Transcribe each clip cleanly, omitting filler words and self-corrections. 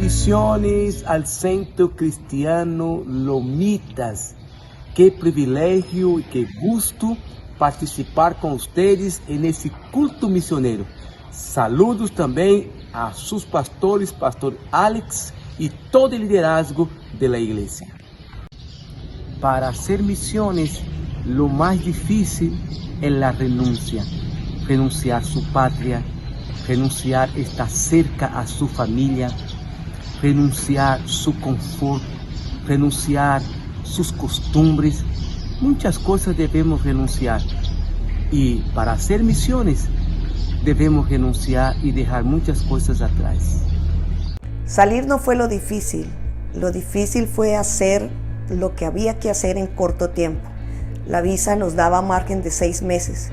Bendiciones al Centro Cristiano Lomitas. Qué privilegio y qué gusto participar con ustedes en ese culto misionero. Saludos también a sus pastores, Pastor Alex y todo el liderazgo de la iglesia. Para hacer misiones, lo más difícil es la renuncia. Renunciar su patria, renunciar estar cerca a su familia, renunciar su confort, renunciar sus costumbres. Muchas cosas debemos renunciar. Y para hacer misiones, debemos renunciar y dejar muchas cosas atrás. Salir no fue lo difícil fue hacer lo que había que hacer en corto tiempo. La visa nos daba margen de 6 meses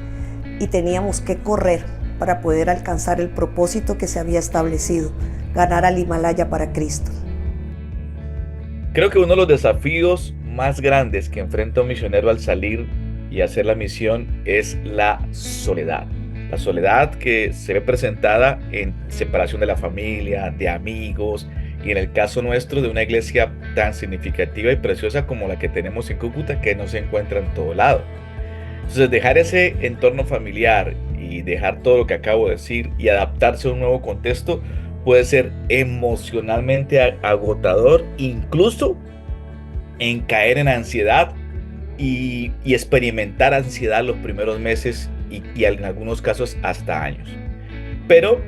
y teníamos que correr para poder alcanzar el propósito que se había establecido, ganar al Himalaya para Cristo. Creo que uno de los desafíos más grandes que enfrenta un misionero al salir y hacer la misión es la soledad. La soledad que se ve presentada en separación de la familia, de amigos y en el caso nuestro de una iglesia tan significativa y preciosa como la que tenemos en Cúcuta, que no se encuentra en todo lado. Entonces dejar ese entorno familiar y dejar todo lo que acabo de decir y adaptarse a un nuevo contexto puede ser emocionalmente agotador, incluso en caer en ansiedad y experimentar ansiedad los primeros meses y en algunos casos hasta años. Pero,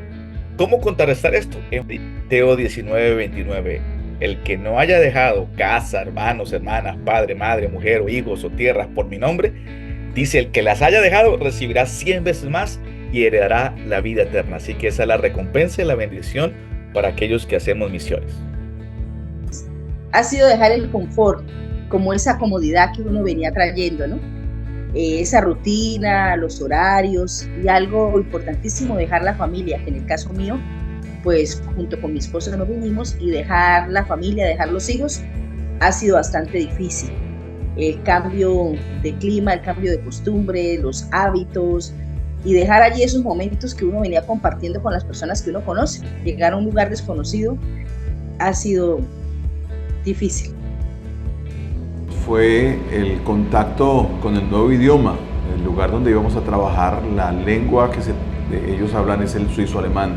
¿cómo contrarrestar esto? En Mateo 19:29, el que no haya dejado casa, hermanos, hermanas, padre, madre, mujer o hijos o tierras por mi nombre, dice, el que las haya dejado recibirá 100 veces más y heredará la vida eterna. Así que esa es la recompensa y la bendición para aquellos que hacemos misiones. Ha sido dejar el confort, como esa comodidad que uno venía trayendo, ¿no? Esa rutina, los horarios y algo importantísimo, dejar la familia, que en el caso mío, pues junto con mi esposo nos vinimos y dejar la familia, dejar los hijos, ha sido bastante difícil. El cambio de clima, el cambio de costumbre, los hábitos y dejar allí esos momentos que uno venía compartiendo con las personas que uno conoce. Llegar a un lugar desconocido ha sido difícil. Fue el contacto con el nuevo idioma, el lugar donde íbamos a trabajar, la lengua que ellos hablan es el suizo-alemán.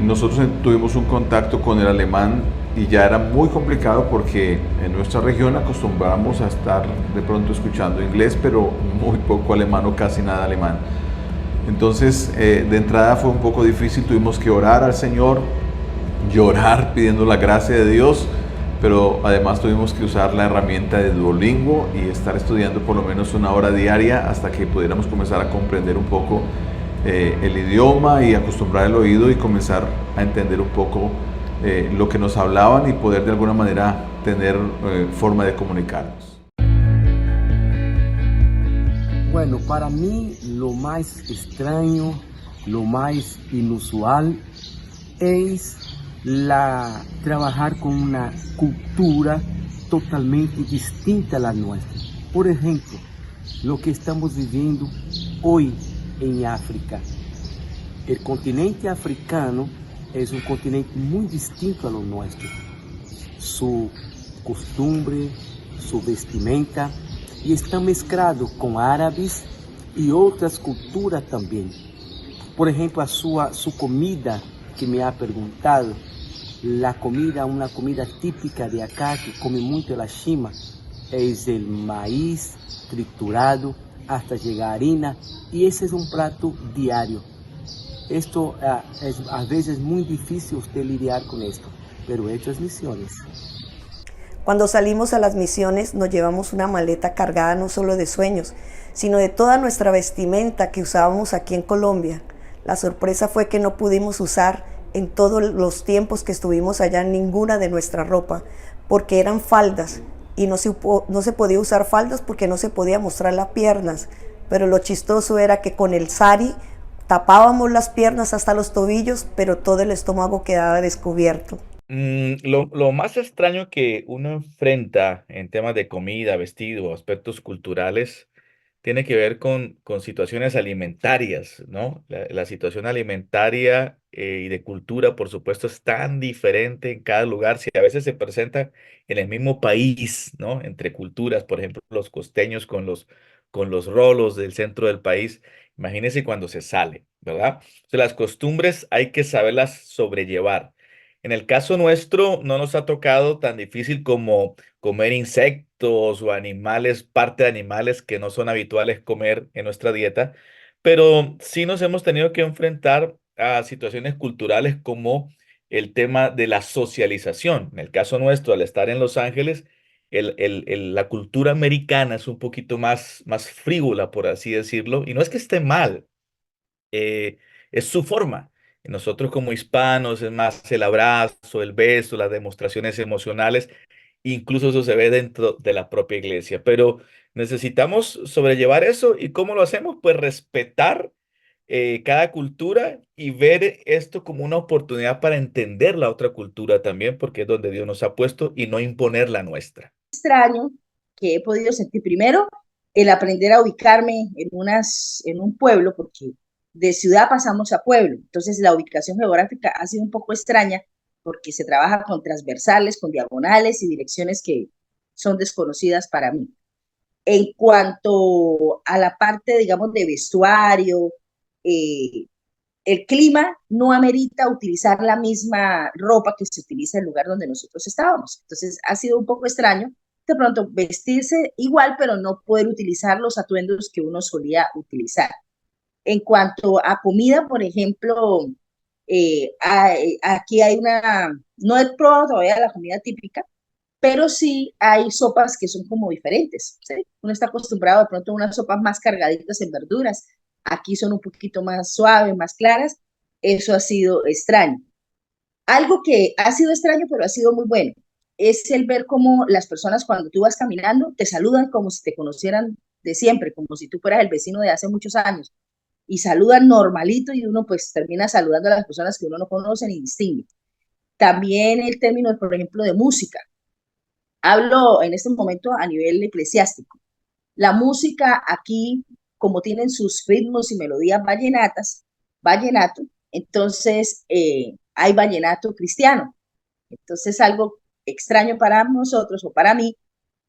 Nosotros tuvimos un contacto con el alemán y ya era muy complicado porque en nuestra región acostumbrábamos a estar de pronto escuchando inglés, pero muy poco alemán o casi nada alemán. Entonces, de entrada fue un poco difícil, tuvimos que orar al Señor, llorar pidiendo la gracia de Dios, pero además tuvimos que usar la herramienta de Duolingo y estar estudiando por lo menos 1 hora diaria hasta que pudiéramos comenzar a comprender un poco el idioma y acostumbrar el oído y comenzar a entender un poco lo que nos hablaban y poder de alguna manera tener forma de comunicarnos. Bueno, para mí lo más extraño, lo más inusual es trabajar con una cultura totalmente distinta a la nuestra. Por ejemplo, lo que estamos viviendo hoy en África. El continente africano es un continente muy distinto a lo nuestro. Su costumbre, su vestimenta, y está mezclado con árabes y otras culturas también. Por ejemplo, su comida, que me ha preguntado, una comida típica de acá, que come mucho la chima, es el maíz triturado hasta llegar a harina, y ese es un plato diario. Esto es a veces muy difícil usted lidiar con esto, pero hechas misiones. Cuando salimos a las misiones nos llevamos una maleta cargada no solo de sueños, sino de toda nuestra vestimenta que usábamos aquí en Colombia. La sorpresa fue que no pudimos usar en todos los tiempos que estuvimos allá ninguna de nuestra ropa, porque eran faldas y no se podía usar faldas porque no se podía mostrar las piernas. Pero lo chistoso era que con el sari tapábamos las piernas hasta los tobillos, pero todo el estómago quedaba descubierto. Lo más extraño que uno enfrenta en temas de comida, vestido, aspectos culturales, tiene que ver con situaciones alimentarias, ¿no? La situación alimentaria y de cultura, por supuesto, es tan diferente en cada lugar. Si a veces se presenta en el mismo país, ¿no? Entre culturas, por ejemplo, los costeños con los rolos del centro del país, imagínense cuando se sale, ¿verdad? O sea, las costumbres hay que saberlas sobrellevar. En el caso nuestro, no nos ha tocado tan difícil como comer insectos o animales, parte de animales que no son habituales comer en nuestra dieta, pero sí nos hemos tenido que enfrentar a situaciones culturales como el tema de la socialización. En el caso nuestro, al estar en Los Ángeles, la cultura americana es un poquito más frívola, por así decirlo, y no es que esté mal, eh, es su forma. Nosotros como hispanos es más el abrazo, el beso, las demostraciones emocionales. Incluso eso se ve dentro de la propia iglesia, pero necesitamos sobrellevar eso. ¿Y cómo lo hacemos? Pues respetar cada cultura y ver esto como una oportunidad para entender la otra cultura también, porque es donde Dios nos ha puesto y no imponer la nuestra. Extraño que he podido sentir primero el aprender a ubicarme en un pueblo, porque de ciudad pasamos a pueblo, entonces la ubicación geográfica ha sido un poco extraña porque se trabaja con transversales, con diagonales y direcciones que son desconocidas para mí. En cuanto a la parte, digamos, de vestuario, eh, el clima no amerita utilizar la misma ropa que se utiliza en el lugar donde nosotros estábamos. Entonces ha sido un poco extraño de pronto vestirse igual, pero no poder utilizar los atuendos que uno solía utilizar. En cuanto a comida, por ejemplo, aquí hay no he probado todavía la comida típica, pero sí hay sopas que son como diferentes, ¿sí? Uno está acostumbrado de pronto a unas sopas más cargaditas en verduras, aquí son un poquito más suaves, más claras, eso ha sido extraño. Algo que ha sido extraño, pero ha sido muy bueno, es el ver cómo las personas cuando tú vas caminando te saludan como si te conocieran de siempre, como si tú fueras el vecino de hace muchos años, y saludan normalito y uno pues termina saludando a las personas que uno no conoce ni distingue. También el término, por ejemplo, de música. Hablo en este momento a nivel eclesiástico. La música aquí, como tienen sus ritmos y melodías vallenatas, vallenato, entonces hay vallenato cristiano. Entonces algo extraño para nosotros o para mí,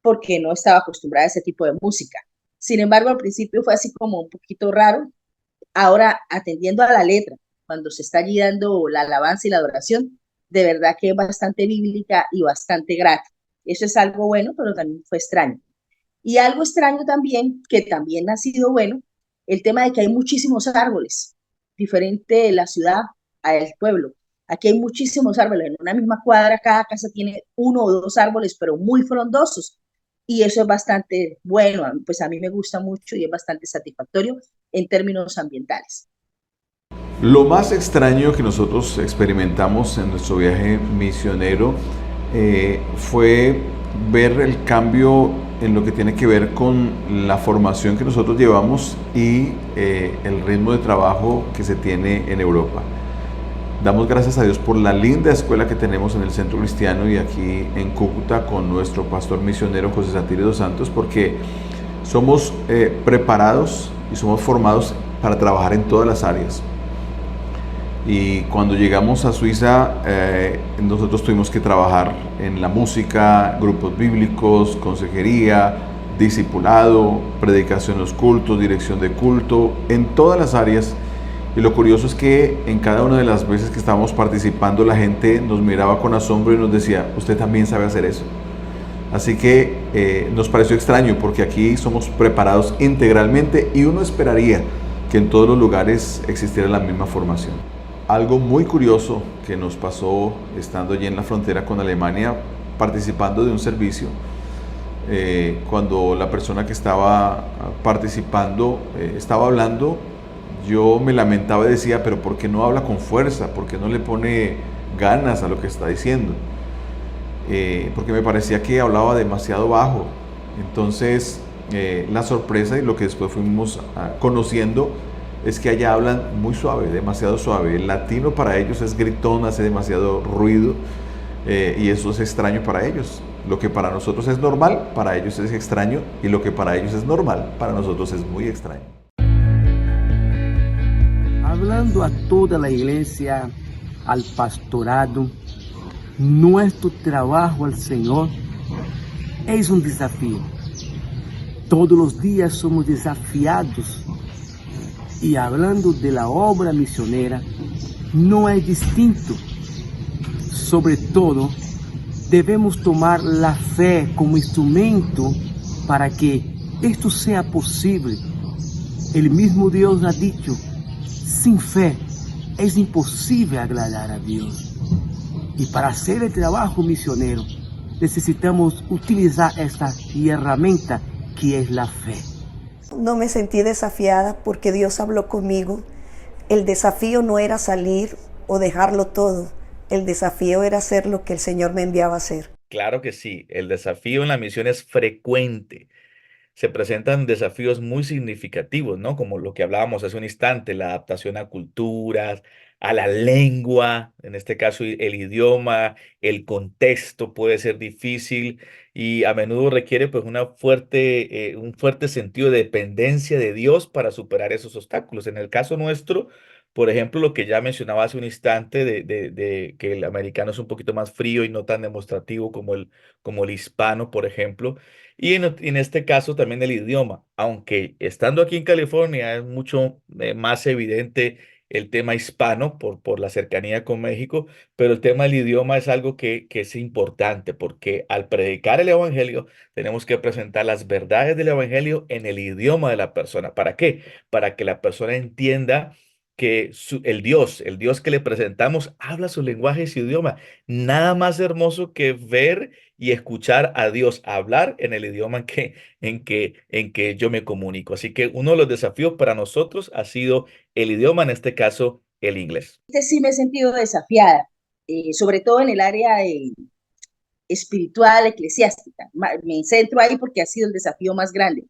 porque no estaba acostumbrada a ese tipo de música. Sin embargo, al principio fue así como un poquito raro. Ahora, atendiendo a la letra, cuando se está allí dando la alabanza y la adoración, de verdad que es bastante bíblica y bastante grata. Eso es algo bueno, pero también fue extraño. Y algo extraño también, que también ha sido bueno, el tema de que hay muchísimos árboles, diferente de la ciudad al pueblo. Aquí hay muchísimos árboles, en una misma cuadra cada casa tiene uno o dos árboles, pero muy frondosos. Y eso es bastante bueno, pues a mí me gusta mucho y es bastante satisfactorio en términos ambientales. Lo más extraño que nosotros experimentamos en nuestro viaje misionero fue ver el cambio en lo que tiene que ver con la formación que nosotros llevamos y el ritmo de trabajo que se tiene en Europa. Damos gracias a Dios por la linda escuela que tenemos en el Centro Cristiano y aquí en Cúcuta con nuestro pastor misionero José Satirio dos Santos, porque somos preparados y somos formados para trabajar en todas las áreas. Y cuando llegamos a Suiza, nosotros tuvimos que trabajar en la música, grupos bíblicos, consejería, discipulado, predicación en los cultos, dirección de culto, en todas las áreas. Y lo curioso es que en cada una de las veces que estábamos participando, la gente nos miraba con asombro y nos decía, ¿usted también sabe hacer eso? Así que nos pareció extraño porque aquí somos preparados integralmente y uno esperaría que en todos los lugares existiera la misma formación. Algo muy curioso que nos pasó estando allí en la frontera con Alemania, participando de un servicio, cuando la persona que estaba participando estaba hablando, yo me lamentaba y decía, pero ¿por qué no habla con fuerza? ¿Por qué no le pone ganas a lo que está diciendo? Porque me parecía que hablaba demasiado bajo. Entonces, la sorpresa y lo que después fuimos conociendo es que allá hablan muy suave, demasiado suave. El latino para ellos es gritón, hace demasiado ruido y eso es extraño para ellos. Lo que para nosotros es normal, para ellos es extraño, y lo que para ellos es normal, para nosotros es muy extraño. Hablando a toda la iglesia, al pastorado, nuestro trabajo al Señor es un desafío. Todos los días somos desafiados. Y hablando de la obra misionera, no es distinto. Sobre todo, debemos tomar la fe como instrumento para que esto sea posible. El mismo Dios ha dicho, sin fe es imposible agradar a Dios. Y para hacer el trabajo misionero, necesitamos utilizar esta herramienta que es la fe. No me sentí desafiada porque Dios habló conmigo. El desafío no era salir o dejarlo todo. El desafío era hacer lo que el Señor me enviaba a hacer. Claro que sí, el desafío en la misión es frecuente. Se presentan desafíos muy significativos, ¿no? Como lo que hablábamos hace un instante, la adaptación a culturas, a la lengua, en este caso el idioma, el contexto puede ser difícil y a menudo requiere pues un fuerte sentido de dependencia de Dios para superar esos obstáculos. En el caso nuestro, por ejemplo, lo que ya mencionaba hace un instante de que el americano es un poquito más frío y no tan demostrativo como el hispano, por ejemplo. Y en este caso también el idioma, aunque estando aquí en California es mucho más evidente el tema hispano por la cercanía con México, pero el tema del idioma es algo que es importante porque al predicar el evangelio tenemos que presentar las verdades del evangelio en el idioma de la persona. ¿Para qué? Para que la persona entienda que el Dios que le presentamos habla su lenguaje y su idioma. Nada más hermoso que ver y escuchar a Dios hablar en el idioma en que yo me comunico. Así que uno de los desafíos para nosotros ha sido el idioma, en este caso, el inglés. Sí me he sentido desafiada, sobre todo en el área espiritual, eclesiástica. Me centro ahí porque ha sido el desafío más grande,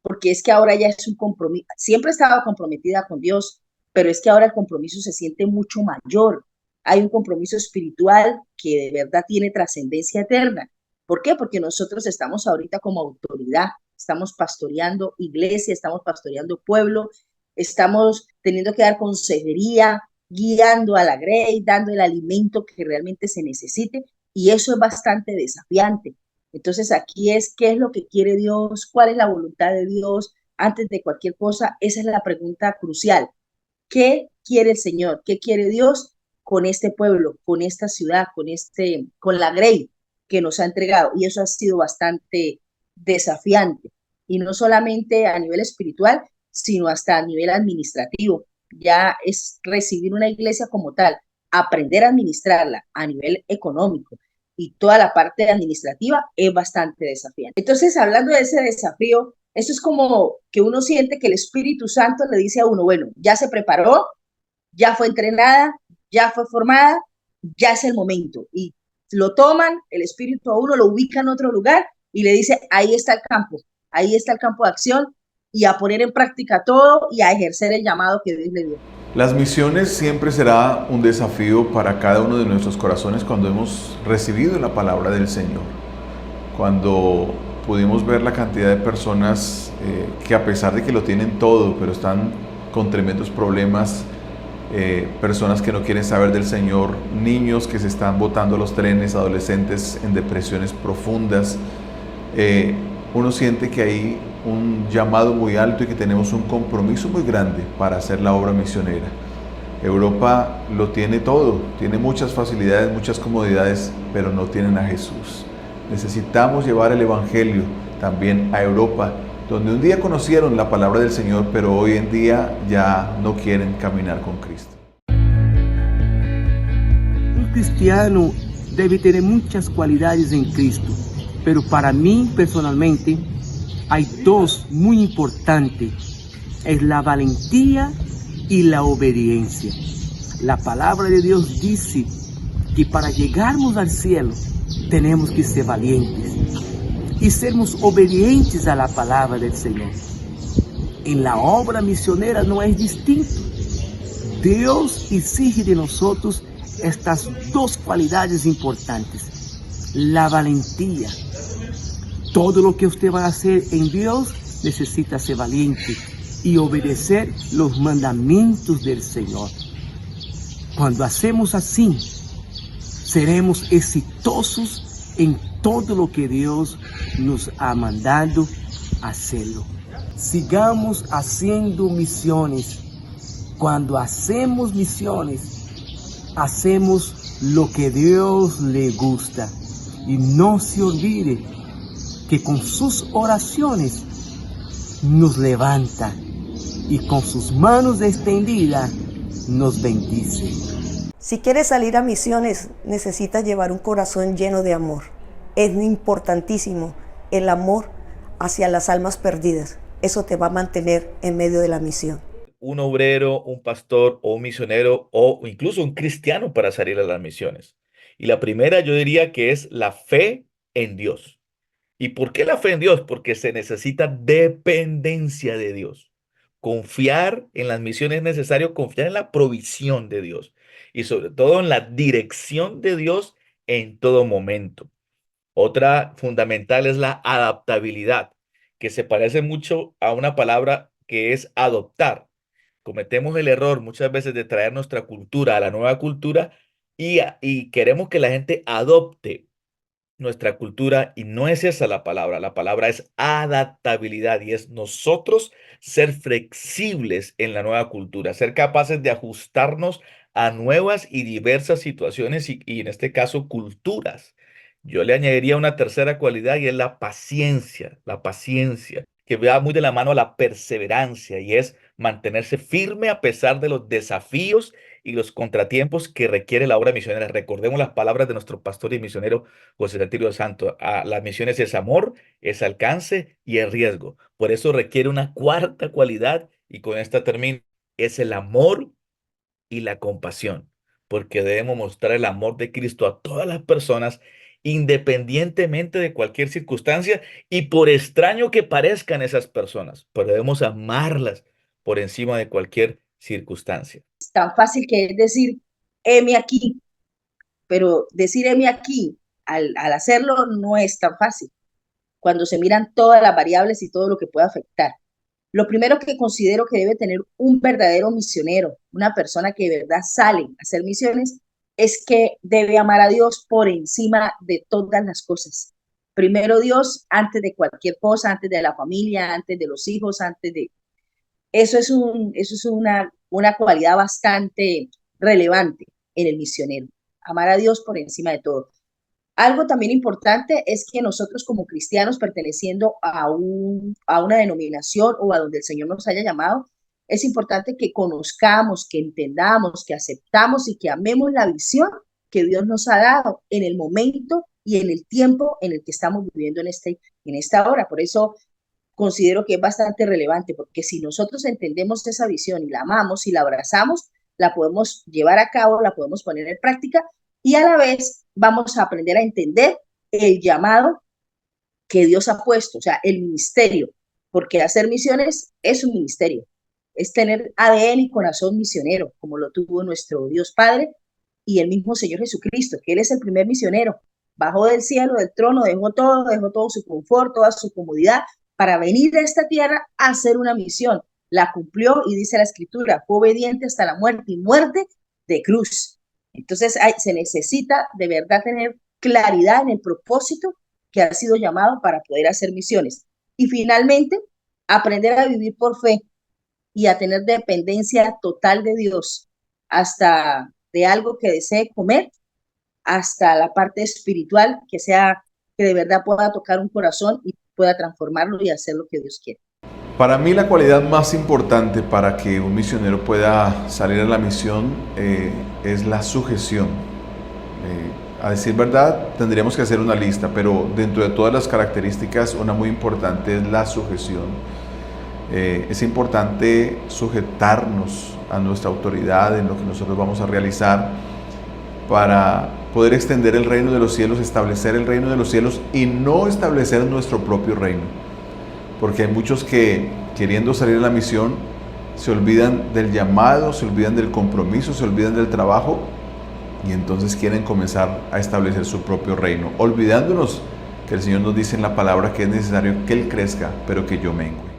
porque es que ahora ya es un compromiso. Siempre he estado comprometida con Dios, pero es que ahora el compromiso se siente mucho mayor. Hay un compromiso espiritual que de verdad tiene trascendencia eterna. ¿Por qué? Porque nosotros estamos ahorita como autoridad, estamos pastoreando iglesia, estamos pastoreando pueblo, estamos teniendo que dar consejería, guiando a la grey, dando el alimento que realmente se necesite, y eso es bastante desafiante. Entonces aquí es, ¿qué es lo que quiere Dios? ¿Cuál es la voluntad de Dios? Antes de cualquier cosa, esa es la pregunta crucial. ¿Qué quiere el Señor? ¿Qué quiere Dios con este pueblo, con esta ciudad, con la grey que nos ha entregado? Y eso ha sido bastante desafiante. Y no solamente a nivel espiritual, sino hasta a nivel administrativo. Ya es recibir una iglesia como tal, aprender a administrarla a nivel económico y toda la parte administrativa es bastante desafiante. Entonces, hablando de ese desafío, eso es como que uno siente que el Espíritu Santo le dice a uno, bueno, ya se preparó, ya fue entrenada, ya fue formada, ya es el momento. Y lo toman, el Espíritu a uno lo ubica en otro lugar y le dice, ahí está el campo de acción, y a poner en práctica todo y a ejercer el llamado que Dios le dio. Las misiones siempre será un desafío para cada uno de nuestros corazones cuando hemos recibido la palabra del Señor. Cuando pudimos ver la cantidad de personas que a pesar de que lo tienen todo, pero están con tremendos problemas, personas que no quieren saber del Señor, niños que se están botando a los trenes, adolescentes en depresiones profundas, uno siente que hay un llamado muy alto y que tenemos un compromiso muy grande para hacer la obra misionera. Europa lo tiene todo, tiene muchas facilidades, muchas comodidades, pero no tienen a Jesús. Necesitamos llevar el Evangelio también a Europa, donde un día conocieron la palabra del Señor, pero hoy en día ya no quieren caminar con Cristo. Un cristiano debe tener muchas cualidades en Cristo, pero para mí personalmente hay dos muy importantes, es la valentía y la obediencia. La palabra de Dios dice que para llegarnos al cielo tenemos que ser valientes y sermos obedientes a la palabra del Señor. En la obra misionera no es distinto. Dios exige de nosotros estas dos cualidades importantes. la valentía. Todo lo que usted va a hacer en Dios necesita ser valiente y obedecer los mandamientos del Señor. Cuando hacemos así, seremos exitosos en todo lo que Dios nos ha mandado hacerlo. Sigamos haciendo misiones. Cuando hacemos misiones, hacemos lo que Dios le gusta. Y no se olvide que con sus oraciones nos levanta y con sus manos extendidas nos bendice. Si quieres salir a misiones, necesitas llevar un corazón lleno de amor. Es importantísimo el amor hacia las almas perdidas. Eso te va a mantener en medio de la misión. Un obrero, un pastor o un misionero o incluso un cristiano para salir a las misiones. Y la primera yo diría que es la fe en Dios. ¿Y por qué la fe en Dios? Porque se necesita dependencia de Dios. Confiar en las misiones es necesario, confiar en la provisión de Dios y sobre todo en la dirección de Dios en todo momento. Otra fundamental es la adaptabilidad, que se parece mucho a una palabra que es adoptar. Cometemos el error muchas veces de traer nuestra cultura a la nueva cultura y queremos que la gente adopte nuestra cultura y no es esa la palabra es adaptabilidad y es nosotros ser flexibles en la nueva cultura, ser capaces de ajustarnos a nuevas y diversas situaciones y en este caso culturas. Yo le añadiría una tercera cualidad y es la paciencia, que va muy de la mano a la perseverancia y es mantenerse firme a pesar de los desafíos y los contratiempos que requiere la obra misionera. Recordemos las palabras de nuestro pastor y misionero José Satirio Santo. Las misiones es amor, es alcance y es riesgo. Por eso requiere una cuarta cualidad y con esta termino. Es el amor y la compasión, porque debemos mostrar el amor de Cristo a todas las personas, independientemente de cualquier circunstancia y por extraño que parezcan esas personas, pero debemos amarlas por encima de cualquier circunstancia. Tan fácil que es decir, heme aquí, pero decir heme aquí al hacerlo no es tan fácil, cuando se miran todas las variables y todo lo que puede afectar. Lo primero que considero que debe tener un verdadero misionero, una persona que de verdad sale a hacer misiones, es que debe amar a Dios por encima de todas las cosas. Primero Dios, antes de cualquier cosa, antes de la familia, antes de los hijos, antes de... Eso es una cualidad bastante relevante en el misionero, amar a Dios por encima de todo. Algo también importante es que nosotros como cristianos perteneciendo a una denominación o a donde el Señor nos haya llamado, es importante que conozcamos, que entendamos, que aceptamos y que amemos la visión que Dios nos ha dado en el momento y en el tiempo en el que estamos viviendo en esta hora. Por eso considero que es bastante relevante, porque si nosotros entendemos esa visión y la amamos y la abrazamos, la podemos llevar a cabo, la podemos poner en práctica y a la vez vamos a aprender a entender el llamado que Dios ha puesto, o sea, el ministerio, porque hacer misiones es un ministerio, es tener ADN y corazón misionero, como lo tuvo nuestro Dios Padre y el mismo Señor Jesucristo, que Él es el primer misionero, bajó del cielo, del trono, dejó todo su confort, toda su comodidad, para venir a esta tierra a hacer una misión. La cumplió y dice la Escritura, fue obediente hasta la muerte y muerte de cruz. Entonces se necesita de verdad tener claridad en el propósito que ha sido llamado para poder hacer misiones. Y finalmente, aprender a vivir por fe y a tener dependencia total de Dios, hasta de algo que desee comer, hasta la parte espiritual que de verdad pueda tocar un corazón y pueda transformarlo y hacer lo que Dios quiere. Para mí la cualidad más importante para que un misionero pueda salir a la misión es la sujeción. A decir verdad, tendríamos que hacer una lista, pero dentro de todas las características, una muy importante es la sujeción. Es importante sujetarnos a nuestra autoridad en lo que nosotros vamos a realizar para poder extender el reino de los cielos, establecer el reino de los cielos y no establecer nuestro propio reino. Porque hay muchos que, queriendo salir a la misión, se olvidan del llamado, se olvidan del compromiso, se olvidan del trabajo y entonces quieren comenzar a establecer su propio reino, olvidándonos que el Señor nos dice en la palabra que es necesario que Él crezca, pero que yo mengue.